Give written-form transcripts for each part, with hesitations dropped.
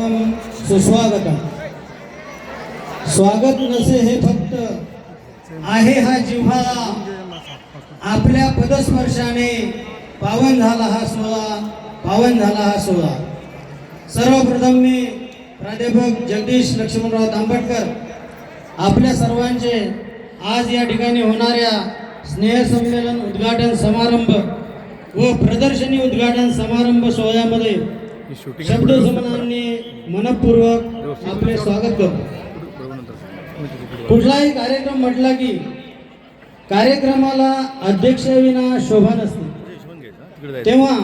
स्वागतम सुस्वागतम. स्वागत नसे हे फक्त आहे हा जिव्हाळा, आपल्या पदस्पर्शाने पावन झाला हा सोहळा, पावन झाला हा सोहळा. सर्वप्रथम मी प्राध्यापक जगदीश लक्ष्मणराव तांबटकर आपल्या सर्वांचे आज या ठिकाणी होणाऱ्या स्नेहसंमेलन उद्घाटन समारंभ व प्रदर्शनी उद्घाटन समारंभ सोहळ्यामध्ये शब्दसमानांनी मनपूर्वक आपले स्वागत करतो. कुठलाही कार्यक्रम म्हटला की कार्यक्रमाला अध्यक्षविना शोभा नसते, तेव्हा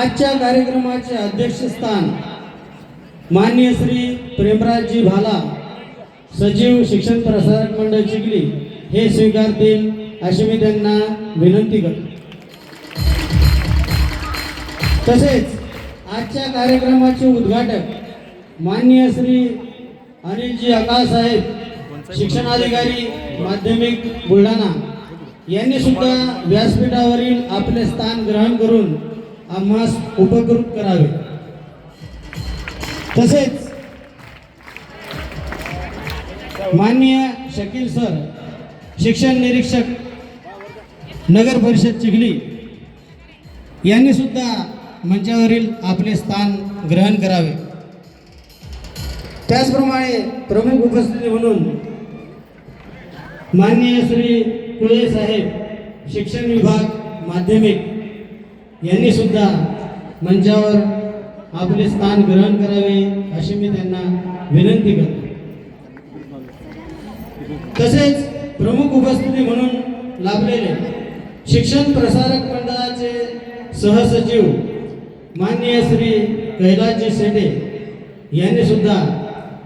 आजच्या कार्यक्रमाचे अध्यक्षस्थान माननीय श्री प्रेमराजजी भाला, सचिव शिक्षण प्रसारक मंडळ चिखली हे स्वीकारतील अशी मी त्यांना विनंती करतो. तसेच आजच्या कार्यक्रमाचे उद्घाटक माननीय श्री अनिलजी अकाळ साहेब, शिक्षणाधिकारी माध्यमिक बुलढाणा यांनी सुद्धा व्यासपीठावरील आपले स्थान ग्रहण करून आम्हास उपकृत करावे. तसेच माननीय शकील सर, शिक्षण निरीक्षक नगर परिषद चिखली यांनी सुद्धा मंचावरील आपले स्थान ग्रहण करावे. त्याचप्रमाणे प्रमुख उपस्थिती म्हणून माननीय श्री कुळे साहेब, शिक्षण विभाग माध्यमिक यांनी सुद्धा मंचावर आपले स्थान ग्रहण करावे अशी मी त्यांना विनंती करतो. तसेच प्रमुख उपस्थिती म्हणून लाभलेले शिक्षण प्रसारक मंडळाचे सहसचिव माननीय श्री कैलासजी शेटे यांनी सुद्धा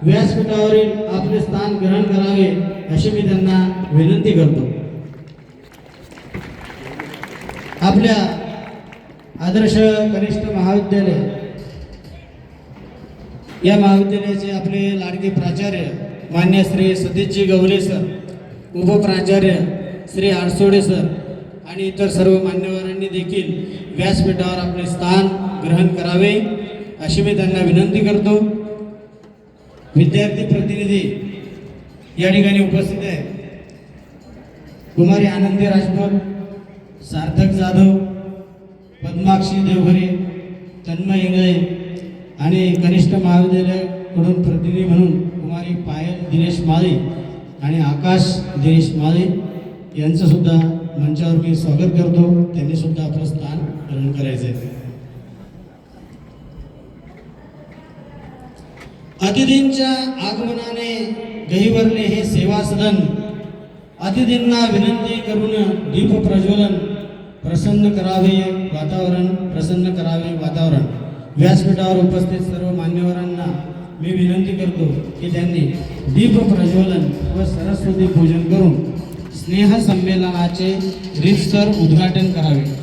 व्यासपीठावरील आपले स्थान ग्रहण करावे अशी मी त्यांना विनंती करतो. आपल्या आदर्श कनिष्ठ महाविद्यालय या महाविद्यालयाचे आपले लाडके प्राचार्य मान्य श्री सतीशजी गवले सर, उपप्राचार्य श्री आरसोडे सर आणि इतर सर्व मान्यवरांनी देखील व्यासपीठावर आपले स्थान ग्रहण करावे अशी मी त्यांना विनंती करतो. विद्यार्थी प्रतिनिधी या ठिकाणी उपस्थित आहेत. कुमारी आनंदी राजपूत, सार्थक जाधव, पद्माक्षी देवघरे, तन्मय इंगळे आणि कनिष्ठ महाविद्यालयाकडून प्रतिनिधी म्हणून कुमारी पायल दिनेश माळी आणि आकाश दिनेश माळी यांचं सुद्धा मंचावर मी स्वागत करतो. त्यांनी सुद्धा आपलं स्थान ग्रहण करायचं आहे. अतिथींच्या आगमनाने गहिवरले हे सेवा सदन, अतिथींना विनंती करून दीप प्रज्वलन प्रसन्न करावे वातावरण, प्रसन्न करावे वातावरण. व्यासपीठावर उपस्थित सर्व मान्यवरांना मी विनंती करतो की त्यांनी दीप प्रज्वलन व सरस्वती पूजन करून स्नेह संमेलनाचे रीतसर उद्घाटन करावे.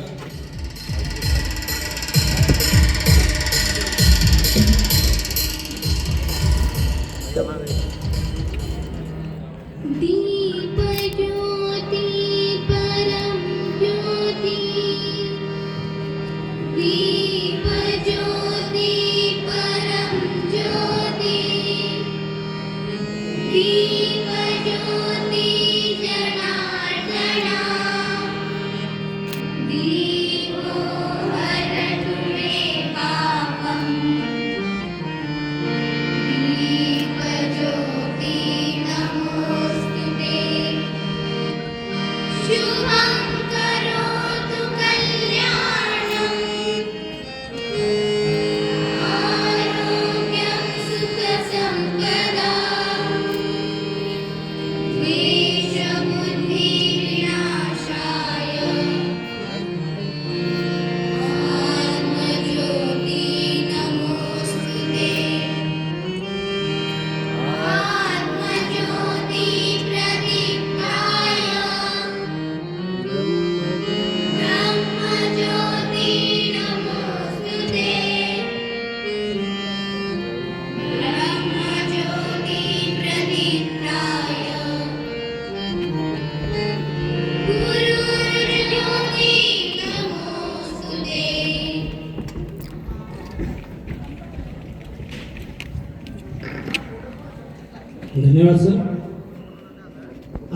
धन्यवाद सर.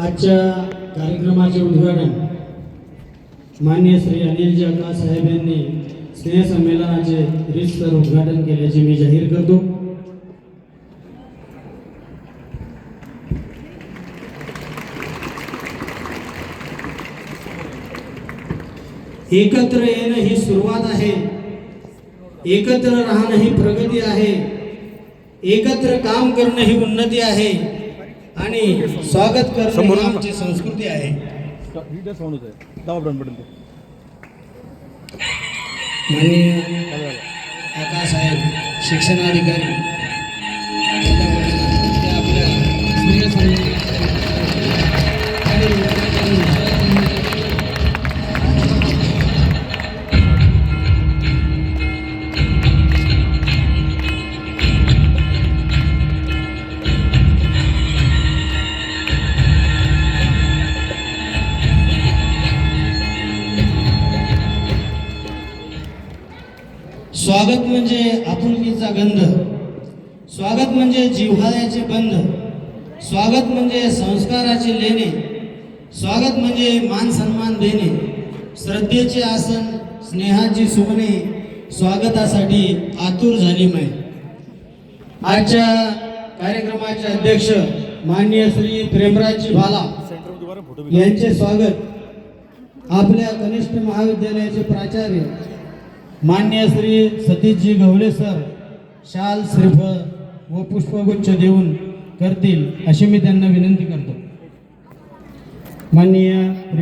आजच्या कार्यक्रमाचे उद्घाटन माननीय श्री अनिलजी अक्का साहेब यांनी स्नेहसंमेलनाचे रीतसर उद्घाटन केल्याचे मी जाहीर करतो. एकत्र येणं ही सुरुवात आहे, एकत्र राहणं ही प्रगती आहे, एकत्र काम करणं ही उन्नती आहे आणि स्वागत करणं ही आमची संस्कृती आहे. माननीय आकासाहेब शिक्षणाधिकारी ते आपल्या स्वागत म्हणजे आपुलकीचा गंध, स्वागत म्हणजे जिव्हाळ्याचे बंध, स्वागत म्हणजे संस्काराचे लेणे, स्वागत म्हणजे मान सन्मान देणे, श्रद्धेचे आसन, स्नेहाची सुमने, स्वागतासाठी आतुर झाली मै. आजच्या कार्यक्रमाचे अध्यक्ष माननीय श्री प्रेमराजजी भाला यांचे स्वागत आपल्या कनिष्ठ महाविद्यालयाचे प्राचार्य मान्य श्री सतीशजी गवळे सर शाल श्रीफळ व पुष्पगुच्छ देऊन करतील अशी मी त्यांना विनंती करतो. माननीय